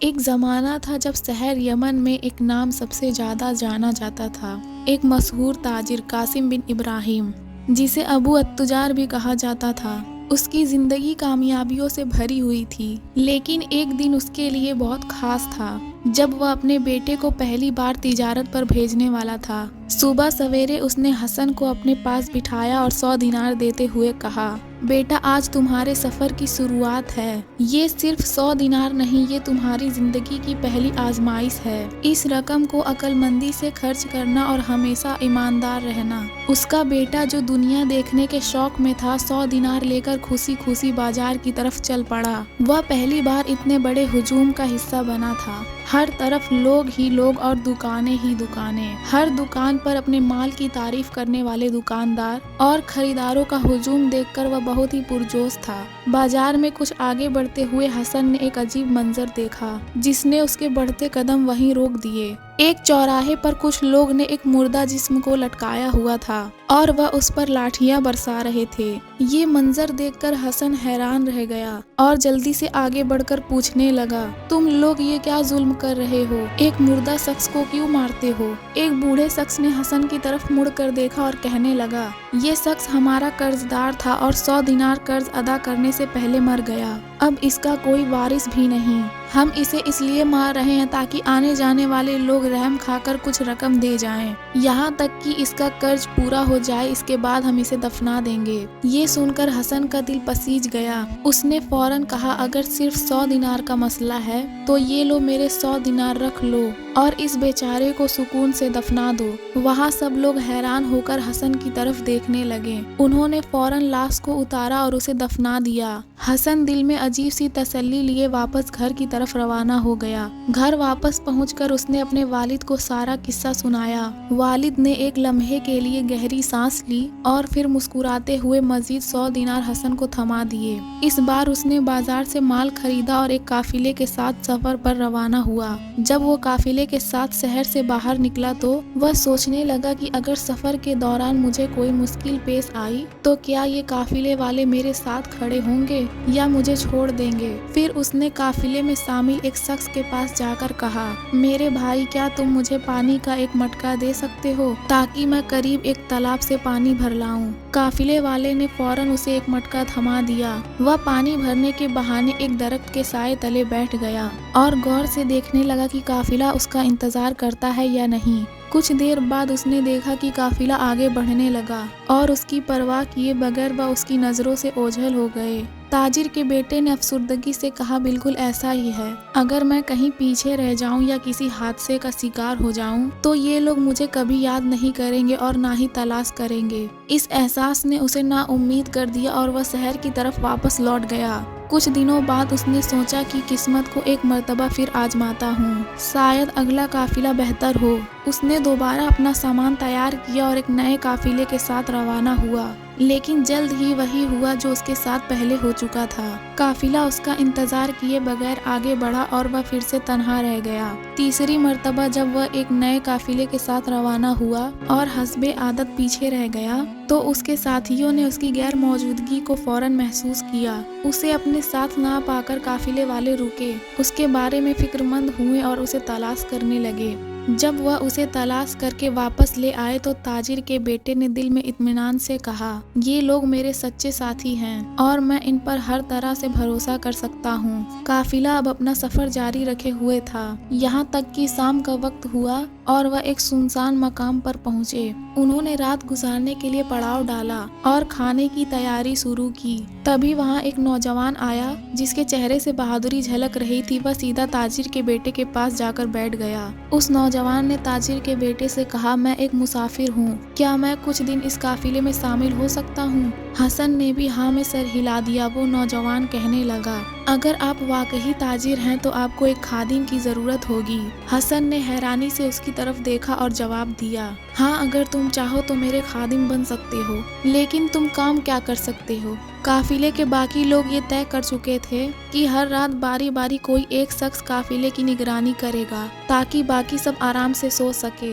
ایک زمانہ تھا جب شہر یمن میں ایک نام سب سے زیادہ جانا جاتا تھا، ایک مشہور تاجر قاسم بن ابراہیم، جسے ابو التجار بھی کہا جاتا تھا۔ اس کی زندگی کامیابیوں سے بھری ہوئی تھی، لیکن ایک دن اس کے لیے بہت خاص تھا جب وہ اپنے بیٹے کو پہلی بار تجارت پر بھیجنے والا تھا۔ صبح سویرے اس نے حسن کو اپنے پاس بٹھایا اور 100 دینار دیتے ہوئے کہا، بیٹا آج تمہارے سفر کی شروعات ہے۔ یہ صرف 100 دینار نہیں، یہ تمہاری زندگی کی پہلی آزمائش ہے۔ اس رقم کو عقل مندی سے خرچ کرنا اور ہمیشہ ایماندار رہنا۔ اس کا بیٹا جو دنیا دیکھنے کے شوق میں تھا 100 دینار لے کر خوشی خوشی بازار کی طرف چل پڑا۔ وہ پہلی بار اتنے بڑے ہجوم کا حصہ بنا تھا۔ ہر طرف لوگ ہی لوگ اور دکانیں ہی دکانیں۔ ہر دکان پر اپنے مال کی تعریف کرنے والے دکاندار اور خریداروں کا ہجوم دیکھ کر وہ بہت ہی پرجوش تھا۔ بازار میں کچھ آگے بڑھتے ہوئے حسن نے ایک عجیب منظر دیکھا جس نے اس کے بڑھتے قدم وہیں روک دیے۔ ایک چوراہے پر کچھ لوگ نے ایک مردہ جسم کو لٹکایا ہوا تھا اور وہ اس پر لاٹھیاں برسا رہے تھے۔ یہ منظر دیکھ کر حسن حیران رہ گیا اور جلدی سے آگے بڑھ کر پوچھنے لگا، تم لوگ یہ کیا ظلم کر رہے ہو؟ ایک مردہ شخص کو کیوں مارتے ہو؟ ایک بوڑھے شخص نے حسن کی طرف مڑ کر دیکھا اور کہنے لگا، یہ شخص ہمارا قرض دار تھا اور 100 دینار قرض ادا کرنے سے پہلے مر گیا۔ اب اس کا کوئی وارث بھی نہیں۔ ہم اسے اس لیے مار رہے ہیں تاکہ آنے جانے والے لوگ رحم کھا کر کچھ رقم دے جائیں، یہاں تک کہ اس کا قرض پورا ہو جائے، اس کے بعد ہم اسے دفنا دیں گے۔ یہ سن کر حسن کا دل پسیج گیا۔ اس نے فوراً کہا، اگر صرف 100 دینار کا مسئلہ ہے تو یہ لو میرے 100 دینار رکھ لو اور اس بیچارے کو سکون سے دفنا دو۔ وہاں سب لوگ حیران ہو کر حسن کی طرف دیکھنے لگے۔ انہوں نے فوراً لاش کو اتارا اور اسے دفنا دیا۔ حسن دل میں عجیب سی تسلی لیے واپس گھر کی طرف روانہ ہو گیا۔ گھر واپس پہنچ کر اس نے اپنے والد کو سارا قصہ سنایا۔ والد نے ایک لمحے کے لیے گہری سانس لی اور پھر مسکراتے ہوئے مزید 100 دینار حسن کو تھما دیے۔ اس بار اس نے بازار سے مال خریدا اور ایک قافلے کے ساتھ سفر پر روانہ ہوا۔ جب وہ قافلے کے ساتھ شہر سے باہر نکلا تو وہ سوچنے لگا کہ اگر سفر کے دوران مجھے کوئی مشکل پیش آئی تو کیا یہ قافلے والے میرے ساتھ کھڑے ہوں گے یا مجھے چھوڑ دیں گے؟ پھر اس نے قافلے میں شامل ایک شخص کے پاس جا کر کہا، میرے بھائی کیا تم مجھے پانی کا ایک مٹکا دے سکتے ہو تاکہ میں قریب ایک تالاب سے پانی بھر لاؤں؟ قافلے والے نے فوراً اسے ایک مٹکا تھما دیا۔ وہ پانی بھرنے کے بہانے ایک درخت کے سائے تلے بیٹھ گیا اور غور سے دیکھنے لگا کہ قافلہ اس کا انتظار کرتا ہے یا نہیں۔ کچھ دیر بعد اس نے دیکھا کہ قافلہ آگے بڑھنے لگا اور اس کی پرواہ کیے بغیر وہ اس کی نظروں سے اوجھل ہو گئے۔ تاجر کے بیٹے نے افسردگی سے کہا، بالکل ایسا ہی ہے۔ اگر میں کہیں پیچھے رہ جاؤں یا کسی حادثے کا شکار ہو جاؤں تو یہ لوگ مجھے کبھی یاد نہیں کریں گے اور نہ ہی تلاش کریں گے۔ اس احساس نے اسے نا امید کر دیا اور وہ شہر کی طرف واپس لوٹ گیا۔ کچھ دنوں بعد اس نے سوچا کہ قسمت کو ایک مرتبہ پھر آزماتا ہوں، شاید اگلا قافلہ بہتر ہو۔ اس نے دوبارہ اپنا سامان تیار کیا اور ایک نئے قافلے کے ساتھ روانہ ہوا، لیکن جلد ہی وہی ہوا جو اس کے ساتھ پہلے ہو چکا تھا۔ قافلہ اس کا انتظار کیے بغیر آگے بڑھا اور وہ پھر سے تنہا رہ گیا۔ تیسری مرتبہ جب وہ ایک نئے قافلے کے ساتھ روانہ ہوا اور حسب عادت پیچھے رہ گیا تو اس کے ساتھیوں نے اس کی غیر موجودگی کو فوراً محسوس کیا۔ اسے اپنے ساتھ نہ پا کر قافلے والے رکے، اس کے بارے میں فکر مند ہوئے اور اسے تلاش کرنے لگے۔ جب وہ اسے تلاش کر کے واپس لے آئے تو تاجر کے بیٹے نے دل میں اطمینان سے کہا، یہ لوگ میرے سچے ساتھی ہیں اور میں ان پر ہر طرح سے بھروسہ کر سکتا ہوں۔ قافلہ اب اپنا سفر جاری رکھے ہوئے تھا، یہاں تک کہ شام کا وقت ہوا اور وہ ایک سنسان مقام پر پہنچے۔ انہوں نے رات گزارنے کے لیے پڑاؤ ڈالا اور کھانے کی تیاری شروع کی۔ تبھی وہاں ایک نوجوان آیا جس کے چہرے سے بہادری جھلک رہی تھی۔ وہ سیدھا تاجر کے بیٹے کے پاس جا کر بیٹھ گیا۔ اس نوجوان نے تاجر کے بیٹے سے کہا، میں ایک مسافر ہوں، کیا میں کچھ دن اس قافلے میں شامل ہو سکتا ہوں؟ حسن نے بھی ہاں میں سر ہلا دیا۔ وہ نوجوان کہنے لگا، اگر آپ واقعی تاجر ہیں تو آپ کو ایک خادم کی ضرورت ہوگی۔ حسن نے حیرانی سے اس کی طرف دیکھا اور جواب دیا، ہاں اگر تم چاہو تو میرے خادم بن سکتے ہو، لیکن تم کام کیا کر سکتے ہو؟ قافلے کے باقی لوگ یہ طے کر چکے تھے کہ ہر رات باری باری کوئی ایک شخص قافلے کی نگرانی کرے گا تاکہ باقی سب آرام سے سو سکے۔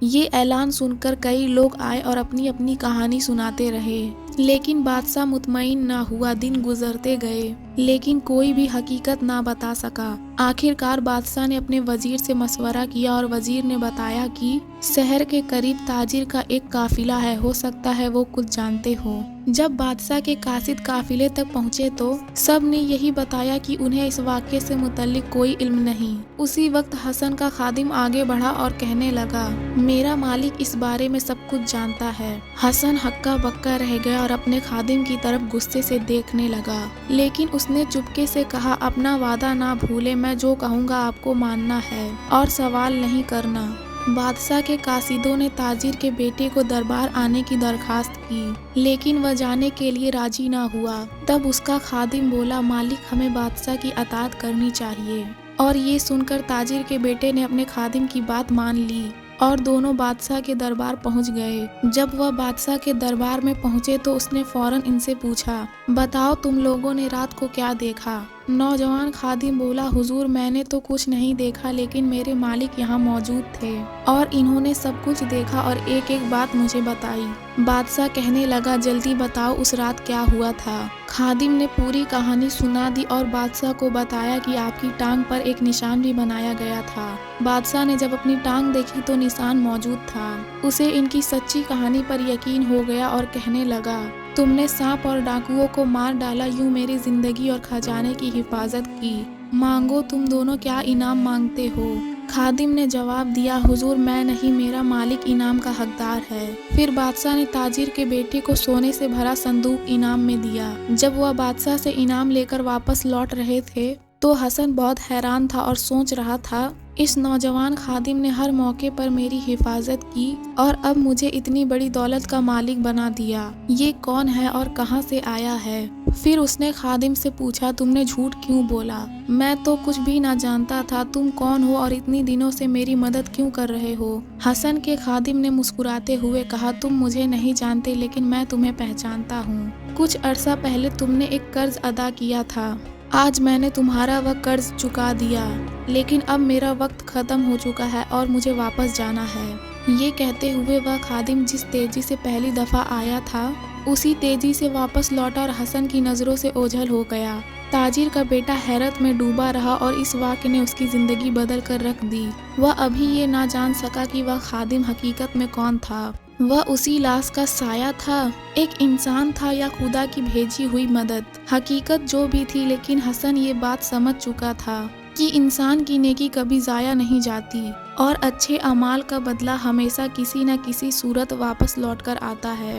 یہ اعلان سن کر کئی لوگ آئے اور اپنی اپنی کہانی سناتے رہے، لیکن بادشاہ مطمئن نہ ہوا۔ دن گزرتے گئے لیکن کوئی بھی حقیقت نہ بتا سکا۔ آخر کار بادشاہ نے اپنے وزیر سے مشورہ کیا اور وزیر نے بتایا کہ شہر کے قریب تاجر کا ایک قافلہ ہے، ہو سکتا ہے وہ کچھ جانتے ہو۔ جب بادشاہ کے قاصد قافلے تک پہنچے تو سب نے یہی بتایا کہ انہیں اس واقعے سے متعلق کوئی علم نہیں۔ اسی وقت حسن کا خادم آگے بڑھا اور کہنے لگا، میرا مالک اس بارے میں سب کچھ جانتا ہے۔ حسن ہکا بکا رہ گیا اور اپنے خادم کی طرف غصے سے دیکھنے لگا، لیکن اس نے چپکے سے کہا، اپنا وعدہ نہ بھولے، میں جو کہوں گا آپ کو ماننا ہے اور سوال نہیں کرنا۔ بادشاہ کے قاصدوں نے تاجر کے بیٹے کو دربار آنے کی درخواست کی، لیکن وہ جانے کے لیے راضی نہ ہوا۔ تب اس کا خادم بولا، مالک ہمیں بادشاہ کی اطاعت کرنی چاہیے۔ اور یہ سن کر تاجر کے بیٹے نے اپنے خادم کی بات مان لی اور دونوں بادشاہ کے دربار پہنچ گئے۔ جب وہ بادشاہ کے دربار میں پہنچے تو اس نے فوراً ان سے پوچھا، بتاؤ تم لوگوں نے رات کو کیا دیکھا؟ نوجوان خادم بولا، حضور میں نے تو کچھ نہیں دیکھا، لیکن میرے مالک یہاں موجود تھے اور انہوں نے سب کچھ دیکھا اور ایک ایک بات مجھے بتائی۔ بادشاہ کہنے لگا، جلدی بتاؤ اس رات کیا ہوا تھا۔ خادم نے پوری کہانی سنا دی اور بادشاہ کو بتایا کہ آپ کی ٹانگ پر ایک نشان بھی بنایا گیا تھا۔ بادشاہ نے جب اپنی ٹانگ دیکھی تو نشان موجود تھا۔ اسے ان کی سچی کہانی پر یقین ہو گیا اور کہنے لگا، تم نے سانپ اور ڈاکوؤں کو مار ڈالا، یوں میری زندگی اور خزانے کی حفاظت کی۔ مانگو، تم دونوں کیا انعام مانگتے ہو؟ خادم نے جواب دیا، حضور میں نہیں، میرا مالک انعام کا حقدار ہے۔ پھر بادشاہ نے تاجر کے بیٹے کو سونے سے بھرا صندوق انعام میں دیا۔ جب وہ بادشاہ سے انعام لے کر واپس لوٹ رہے تھے تو حسن بہت حیران تھا اور سوچ رہا تھا، اس نوجوان خادم نے ہر موقع پر میری حفاظت کی اور اب مجھے اتنی بڑی دولت کا مالک بنا دیا۔ یہ کون ہے اور کہاں سے آیا ہے؟ پھر اس نے خادم سے پوچھا، تم نے جھوٹ کیوں بولا؟ میں تو کچھ بھی نہ جانتا تھا، تم کون ہو اور اتنی دنوں سے میری مدد کیوں کر رہے ہو؟ حسن کے خادم نے مسکراتے ہوئے کہا، تم مجھے نہیں جانتے لیکن میں تمہیں پہچانتا ہوں۔ کچھ عرصہ پہلے تم نے ایک قرض ادا کیا تھا، آج میں نے تمہارا وہ قرض چکا دیا، لیکن اب میرا وقت ختم ہو چکا ہے اور مجھے واپس جانا ہے۔ یہ کہتے ہوئے وہ خادم جس تیزی سے پہلی دفعہ آیا تھا اسی تیزی سے واپس لوٹا اور حسن کی نظروں سے اوجھل ہو گیا۔ تاجر کا بیٹا حیرت میں ڈوبا رہا اور اس واقعے نے اس کی زندگی بدل کر رکھ دی۔ وہ ابھی یہ نہ جان سکا کہ وہ خادم حقیقت میں کون تھا۔ وہ اسی لاش کا سایہ تھا، ایک انسان تھا یا خدا کی بھیجی ہوئی مدد؟ حقیقت جو بھی تھی، لیکن حسن یہ بات سمجھ چکا تھا کہ انسان کی نیکی کبھی ضائع نہیں جاتی اور اچھے اعمال کا بدلہ ہمیشہ کسی نہ کسی صورت واپس لوٹ کر آتا ہے۔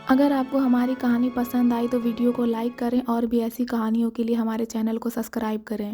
اگر آپ کو ہماری کہانی پسند آئی تو ویڈیو کو لائک کریں اور بھی ایسی کہانیوں کے لیے ہمارے چینل کو سبسکرائب کریں۔